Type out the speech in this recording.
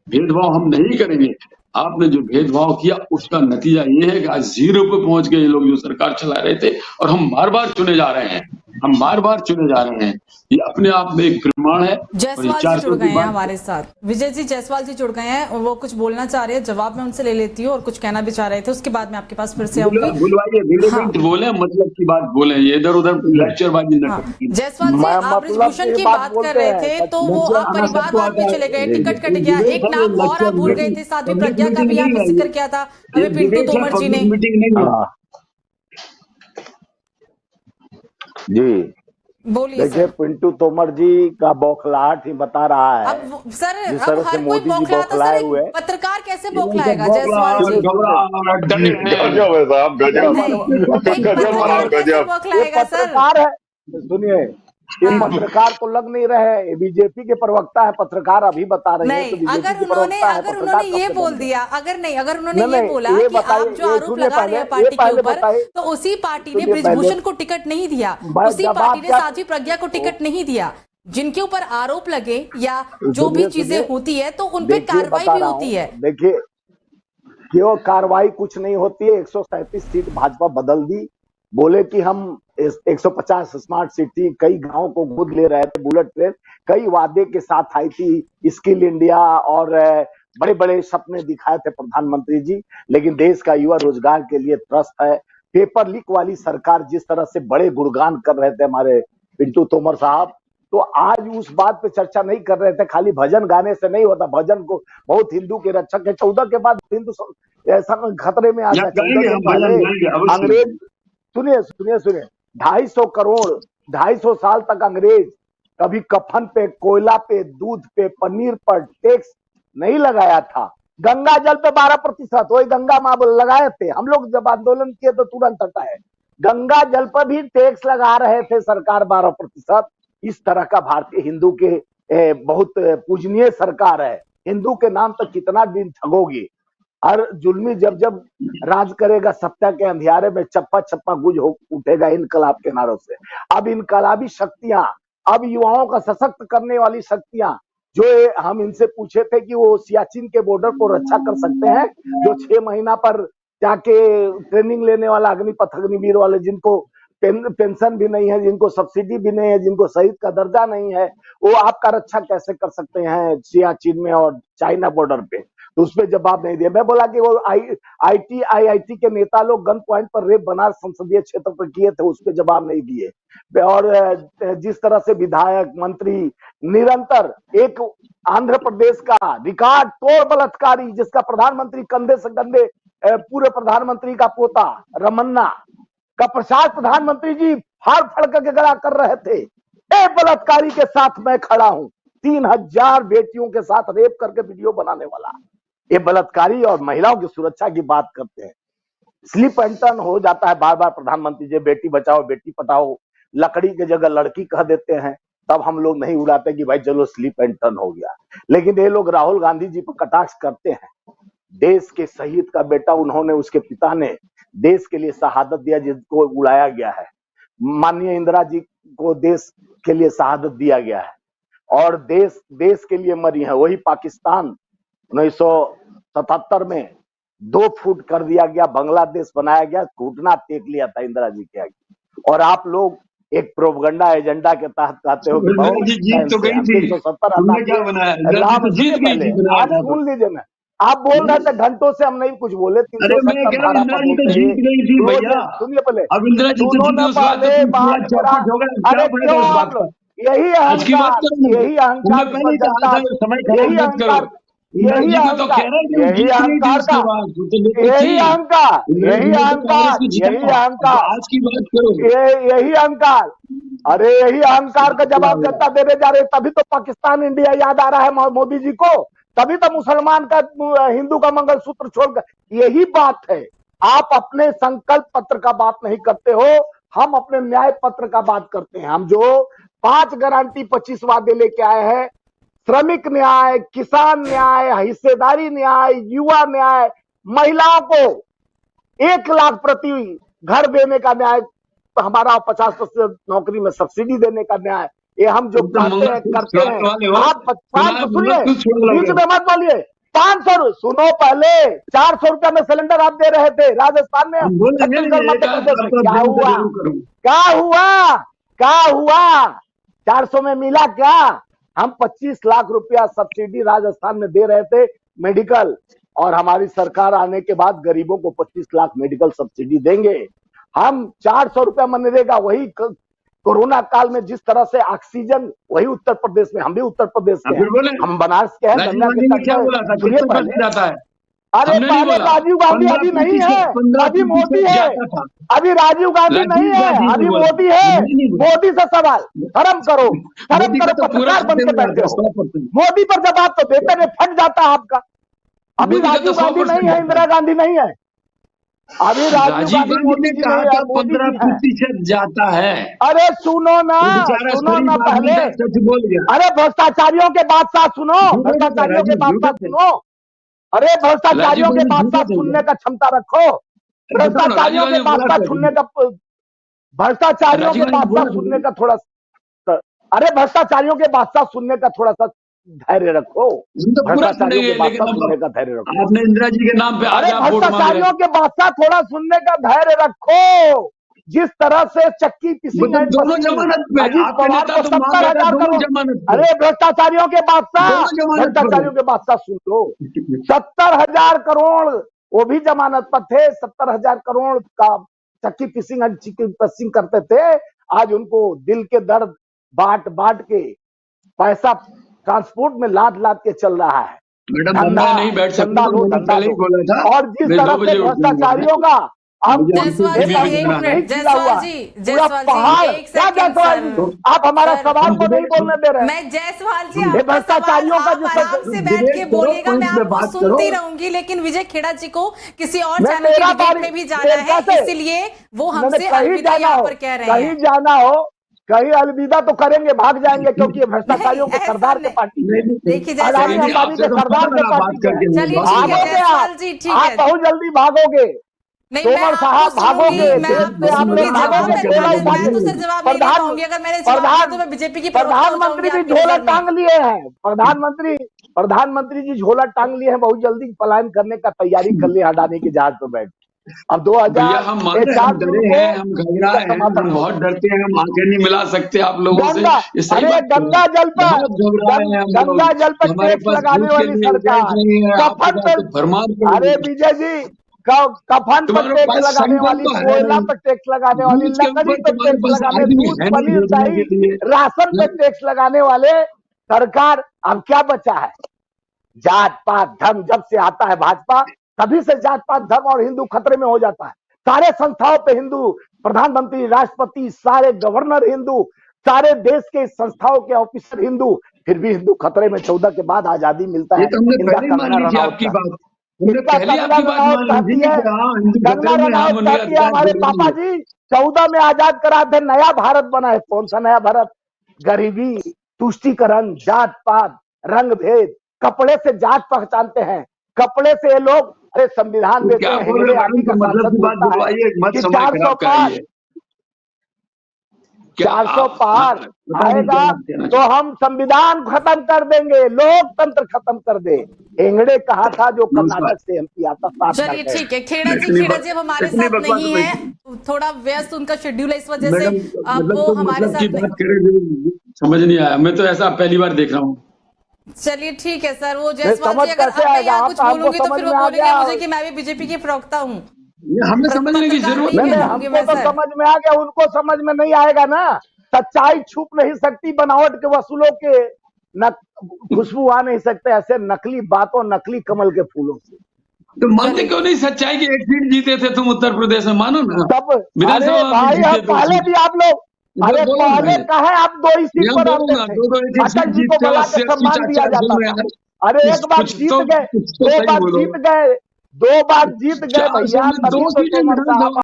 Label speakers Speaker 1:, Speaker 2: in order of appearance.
Speaker 1: भेदभाव हम नहीं करेंगे। आपने जो भेदभाव किया उसका नतीजा ये है कि आज 0 पे पहुंच गए ये लोग जो सरकार चला रहे थे, और हम बार-बार चुने जा रहे हैं। हम बार-बार चुने जा रहे हैं। ये अपने आप में एक प्रमाण है। और ये
Speaker 2: जायसवाल जी जुड़
Speaker 1: 400
Speaker 2: गए
Speaker 1: की
Speaker 2: हैं
Speaker 1: बात
Speaker 2: हमारे साथ। विजय जी जायसवाल जी जुड़ गए हैं और वो कुछ बोलना चाह रहे हैं, जवाब मैं उनसे ले लेती हूँ और कुछ कहना भी चाह रहे थे, उसके बाद मैं आपके पास फिर से आऊंगी।
Speaker 1: बुलवाइए,
Speaker 2: हाँ
Speaker 1: रिलेवेंट बोले, मतलब की बात बोले, ये इधर-उधर लेक्चरबाजी न
Speaker 2: हाँ
Speaker 1: करें।
Speaker 2: जायसवाल जी, आप ब्रिजभूषण की बात कर रहे थे तो वो आप परिवारवाद पे चले गए, टिकट कट गया, एक नाम और आप भूल गए थे, साध्वी प्रज्ञा का भी यहाँ पे जिक्र किया था अभी पिंटू तोमर जी ने।
Speaker 1: मीटिंग नहीं है।
Speaker 3: जी
Speaker 2: बोलिए
Speaker 3: देखिए,
Speaker 2: सर।
Speaker 3: पिंटू तोमर जी का बौखलाहट ही बता रहा है।
Speaker 2: अब सर
Speaker 3: जिस
Speaker 2: अब
Speaker 3: तरह से
Speaker 2: हर कोई
Speaker 3: मोदी जी
Speaker 2: बौखलाता, सर
Speaker 3: बौखलाए
Speaker 2: एक
Speaker 3: हुए,
Speaker 2: पत्रकार कैसे बौखलाएगा जायसवाल जी?
Speaker 4: गजब है साहब, गजब।
Speaker 2: नहीं, एक
Speaker 4: गजब
Speaker 2: पत्रकार कैसे
Speaker 4: गजब।
Speaker 2: बौखलाएगा
Speaker 3: ये
Speaker 2: सर?
Speaker 3: पत्रकार है, सुनिए, ये
Speaker 2: हाँ।
Speaker 3: पत्रकार तो लग नहीं रहे, ये बीजेपी के प्रवक्ता है, पत्रकार अभी बता रहे हैं तो
Speaker 2: नहीं,
Speaker 3: बीजेपी के प्रवक्ता है,
Speaker 2: अगर
Speaker 3: पत्रकार
Speaker 2: उन्होंने
Speaker 3: कब
Speaker 2: ये
Speaker 3: से
Speaker 2: बोल
Speaker 3: बन गए?
Speaker 2: दिया, अगर उन्होंने
Speaker 3: नहीं,
Speaker 2: ये
Speaker 3: नहीं,
Speaker 2: बोला
Speaker 3: ये
Speaker 2: कि
Speaker 3: बताइए,
Speaker 2: आप जो
Speaker 3: ये
Speaker 2: आरोप
Speaker 3: सुनिए
Speaker 2: लगा रहे हैं
Speaker 3: पहले,
Speaker 2: पार्टी
Speaker 3: ये
Speaker 2: के
Speaker 3: पहले
Speaker 2: ऊपर,
Speaker 3: बताइए,
Speaker 2: तो उसी पार्टी ने
Speaker 3: सुनिए
Speaker 2: ब्रिजभूषण
Speaker 3: पहले,
Speaker 2: को टिकट नहीं दिया,
Speaker 3: बस
Speaker 2: उसी
Speaker 3: जवाब
Speaker 2: पार्टी ने
Speaker 3: क्या,
Speaker 2: साध्वी प्रज्ञा को टिकट नहीं दिया। जिनके ऊपर आरोप लगे या जो भी
Speaker 3: सुनिए
Speaker 2: चीजें
Speaker 3: सुनिए,
Speaker 2: होती है तो उन पे
Speaker 3: देखिए
Speaker 2: कार्रवाई
Speaker 3: बता
Speaker 2: भी
Speaker 3: रहा
Speaker 2: होती
Speaker 3: हूँ,
Speaker 2: है।
Speaker 3: देखिए क्यों कार्रवाई कुछ नहीं होती है। 137 सीट भाजपा बदल दी, बोले कि हम 150 स्मार्ट सिटी, कई गांव को गोद ले रहे थे, बुलेट ट्रेन, कई वादे के साथ आई थी, स्किल इंडिया और बड़े बड़े सपने दिखाए थे प्रधानमंत्री जी। लेकिन देश का युवा रोजगार के लिए त्रस्त है। पेपर लीक वाली सरकार जिस तरह से बड़े गुणगान कर रहे थे हमारे पिंटू तोमर साहब, तो आज उस बात पे चर्चा नहीं कर रहे थे। खाली भजन गाने से नहीं होता, भजन को बहुत हिंदू के रक्षक है। 14 के बाद हिंदू ऐसा खतरे में आ गया। 14 के पहले अंग्रेज, सुनिए सुनिए सुनिए, 250 करोड़, 250 साल तक अंग्रेज कभी कफन पे, कोयला पे, दूध पे, पनीर पर टैक्स नहीं लगाया था। गंगा जल पे 12%, वही गंगा माँ लगाए थे। हम लोग जब आंदोलन किए तो तुरंत हटाए। गंगा जल पर भी टैक्स लगा रहे थे सरकार 12%। इस तरह का भारतीय हिंदू के बहुत पूजनीय सरकार है। हिंदू के नाम तक कितना दिन ठगोगी। हर जुल्मी जब जब राज करेगा, सत्ता के अंधियारे में चप्पा चप्पा गुज हो उठेगा इनकलाब के नारों से। अब इनकलाबी शक्तियां, अब युवाओं का सशक्त करने वाली शक्तियां, जो हम इनसे पूछे थे कि वो सियाचिन के बॉर्डर को रक्षा कर सकते हैं, जो 6 महीना पर जाके ट्रेनिंग लेने वाला अग्निपथ अग्निवीर वाले, जिनको पेंशन भी नहीं है, जिनको सब्सिडी भी नहीं है, जिनको शहीद का दर्जा नहीं है, वो आपका रक्षा कैसे कर सकते हैं सियाचिन में और चाइना बॉर्डर पे? तो उस पर जवाब नहीं दिया। मैं बोला कि वो आईआईटी के नेता लोग गन पॉइंट पर रेप बनारस संसदीय क्षेत्र पर किए थे, उस पर जवाब नहीं दिए। और जिस तरह से विधायक मंत्री निरंतर, एक आंध्र प्रदेश का रिकॉर्ड तोड़ बलात्कारी, जिसका प्रधानमंत्री कंधे से कंधे, पूरे प्रधानमंत्री का पोता रमन्ना का प्रसाद प्रधानमंत्री जी फाड़ फड़ करके गला कर रहे थे। एक बलात्कारी के साथ मैं खड़ा हूं, 3000 बेटियों के साथ रेप करके वीडियो बनाने वाला। ये बलात्कारी और महिलाओं की सुरक्षा की बात करते हैं। स्लिप एंड टर्न हो जाता है बार बार प्रधानमंत्री जी, बेटी बचाओ बेटी पढ़ाओ, लकड़ी की जगह लड़की कह देते हैं। तब हम लोग नहीं उड़ाते कि भाई चलो स्लिप एंड टर्न हो गया। लेकिन ये लोग राहुल गांधी जी पर कटाक्ष करते हैं। देश के शहीद का बेटा, उन्होंने, उसके पिता ने देश के लिए शहादत दिया, जिसको उड़ाया गया है। माननीय इंदिरा जी को देश के लिए शहादत दिया गया है और देश के लिए मरी है। वही पाकिस्तान 1977 में 2 फुट कर दिया गया, बांग्लादेश बनाया गया, घुटना टेक लिया था इंदिरा जी के आगे। और आप लोग एक प्रोपगंडा एजेंडा के तहत कहते हो कि बहुत
Speaker 1: जीत तो गई थी,
Speaker 3: 370
Speaker 1: क्या बनाया?
Speaker 3: राम,
Speaker 1: जीत गई
Speaker 3: पहले
Speaker 1: थी,
Speaker 3: आप सुन लीजिए ना, आप बोल रहे थे घंटों से, हम नहीं कुछ बोले।
Speaker 1: अरे मैं कह रहा हूं इंदिरा जी तो जीत गई थी भैया।
Speaker 3: सुनिए पहले,
Speaker 1: अब इंदिरा जी तो जीती, उस बात
Speaker 3: पहले बात करा। अरे क्यों आप लोग यही अहंकार, यही अहंकार, यही अहंकार, यही अहंकार, यही अहंकार का, यही अहंकार, यही अहंकार, यही अहंकार,
Speaker 1: आज की बात करो,
Speaker 3: यही अहंकार। अरे यही अहंकार का जवाब जनता देने जा रहे। तभी तो पाकिस्तान इंडिया याद आ रहा है मोदी जी को, तभी तो मुसलमान का, हिंदू का मंगलसूत्र छोड़कर। यही बात है, आप अपने संकल्प पत्र का बात नहीं करते हो, हम अपने न्याय पत्र का बात करते हैं। हम जो 5 गारंटी 25 वादे लेके आए हैं, श्रमिक न्याय, किसान न्याय, हिस्सेदारी न्याय, युवा न्याय, महिलाओं को 1 लाख प्रति घर देने का न्याय, हमारा 50% नौकरी में सब्सिडी देने का न्याय, ये हम जो कहते हैं करते हैं। आप 500 सुनिए, बीच में मत बोलिए। 500 सुनो, पहले 400 रुपया में सिलेंडर आप दे रहे थे राजस्थान में, छत्तीसगढ़ मध्य प्रदेश में। क्या हुआ, क्या हुआ, क्या हुआ? 400 में मिला क्या? हम 25 लाख रुपया सब्सिडी राजस्थान में दे रहे थे मेडिकल, और हमारी सरकार आने के बाद गरीबों को 25 लाख मेडिकल सब्सिडी देंगे हम। 400 रुपया मनरेगा, वही कोरोना काल में जिस तरह से ऑक्सीजन, वही उत्तर प्रदेश में, हम भी उत्तर प्रदेश के हैं, हम बनारस के हैं, गंगा के तट में। अरे पहले राजीव गांधी अभी नहीं है, अभी मोदी है। अभी राजीव गांधी नहीं है, अभी मोदी है। मोदी से सवाल, शर्म करो, शर्म करो, पत्रकार बन के बैठे हो। मोदी पर जब आप तो देते नहीं, फट जाता है आपका। अभी राजीव गांधी नहीं है, इंदिरा गांधी नहीं है, अभी राजीव गांधी मोदी जी नहीं है,
Speaker 1: 15% जाता है।
Speaker 3: अरे सुनो ना, सुनो ना पहले, अरे भ्रष्टाचारियों के बादशाह सुनो, भ्रष्टाचारियों के बादशाह सुनो, अरे भ्रष्टाचारियों के बादशाह सुनने का क्षमता रखो, भ्रष्टाचारियों के बादशाह सुनने का, भ्रष्टाचारियों के बादशाह सुनने का थोड़ा, अरे भ्रष्टाचारियों के बादशाह सुनने का थोड़ा सा धैर्य रखो, भ्रष्टाचारियों के बादशाह सुनने का धैर्य रखो।
Speaker 1: आपने इंदिरा जी के नाम पे,
Speaker 3: अरे भ्रष्टाचारियों के बादशाह थोड़ा सुनने का धैर्य रखो। जिस तरह से चक्की पिसिंग,
Speaker 1: दोनों जमानत पे, आपके नेता तो
Speaker 3: 70,000 करोड़। अरे भ्रष्टाचारियों के बादशाह, भ्रष्टाचारियों के बादशाह सुन लो, 70,000 करोड़ वो भी जमानत पर थे। 70,000 करोड़ का चक्की पिसिंग करते थे। आज उनको दिल के दर्द बांट बांट के पैसा ट्रांसपोर्ट में लाद लाद के चल रहा है।
Speaker 1: नहीं बैठ सकता,
Speaker 3: और जिस तरह से भ्रष्टाचारियों का
Speaker 2: जायसवाल जी,
Speaker 3: आप हमारा सवाल को नहीं बोलने दे रहे।
Speaker 2: मैं जायसवाल जी,
Speaker 3: भ्रष्टाचारियों का जो
Speaker 2: आराम से बैठ के बोलिएगा, मैं आपको सुनती रहूंगी, लेकिन विजय खेड़ा जी को किसी और चैनल के डिबेट में भी जाना है, इसीलिए वो हमसे अलविदा यहाँ पर कह रहे हैं।
Speaker 3: कहीं जाना हो, कहीं अलविदा तो करेंगे, भाग जाएंगे, क्योंकि ये भ्रष्टाचारियों के सरदार के पार्टी,
Speaker 2: देखिए
Speaker 3: अदानी अंबानी के सरदार के पार्टी।
Speaker 2: चलिए
Speaker 3: आप बहुत जल्दी भागोगे, तोमर साहब भागोगे, प्रधानमंत्री भी झोला टांग लिए हैं, प्रधानमंत्री जी झोला टांग लिए हैं, बहुत जल्दी पलायन करने का तैयारी कर लिया अडानी के जहाज पर बैठ। अब 2004
Speaker 1: हम डरे हैं, हम घबराए हैं, हम बहुत डरते हैं, हम आंखें नहीं मिला सकते आप लोगों से।
Speaker 3: अरे गंगा जल पर, गंगा जल पर टैक्स लगाने वाली सरकार, कफन पर, अरे विजय जी कफन पर टैक्स लगाने वाली, कोयला पर टैक्स लगाने वाली, लकड़ी पर टैक्स लगाने, दूध पनीर दही राशन पर टैक्स लगाने वाले सरकार, अब क्या बचा है? जात पात धर्म जब से आता है भाजपा, तभी से जात पात धर्म और हिंदू खतरे में हो जाता है। सारे संस्थाओं पे हिंदू, प्रधानमंत्री, राष्ट्रपति, सारे गवर्नर हिंदू, सारे देश के संस्थाओं के ऑफिसर हिंदू, फिर भी हिंदू खतरे में। 14 के बाद आजादी मिलता है।
Speaker 1: कंगना रनौत
Speaker 3: कहती है हमारे पापा जी 14 में आजाद करा थे, नया भारत बना है। कौन सा नया भारत? गरीबी, तुष्टीकरण, जात पात, रंग भेद, कपड़े से जात पहचानते हैं, कपड़े से ये लोग, अरे संविधान देते हैं, 400 पार आएगा तो हम संविधान खत्म कर देंगे, लोकतंत्र खत्म कर दे। हेंगड़े कहा था जो कर्नाटक से एमपी आता।
Speaker 2: चलिए ठीक है, खेड़ा जी अब हमारे साथ नहीं है, थोड़ा व्यस्त उनका शेड्यूल है, इस वजह से अब वो हमारे साथ
Speaker 1: समझ नहीं आया। मैं तो ऐसा पहली बार देख रहा हूँ।
Speaker 2: चलिए ठीक है सर, वो जायसवाल जी अगर मैं यहाँ कुछ बोलूंगी तो फिर वो बोलेंगे मुझे कि मैं भी बीजेपी की प्रवक्ता हूँ।
Speaker 1: हमें समझने की जरूरत
Speaker 3: नहीं, हमको तो समझ में आ गया, उनको समझ में नहीं आएगा ना। सच्चाई छुप नहीं सकती बनावट के वसूलों के, न खुशबू आ नहीं सकते ऐसे नकली बातों, नकली कमल के फूलों से।
Speaker 1: तो मानते क्यों नहीं सच्चाई की? एक सीट जीते थे तुम उत्तर प्रदेश में, मानो ना।
Speaker 3: तब भाई पहले भी आप लोग, अरे पहले कहा आप 2 ही सीट पर आते थे, अटल जी को बुला के सम्मान दिया जाता था। अरे एक बार जीत गए, 2 बार जीत गए, 2 बार जीत गए भैया,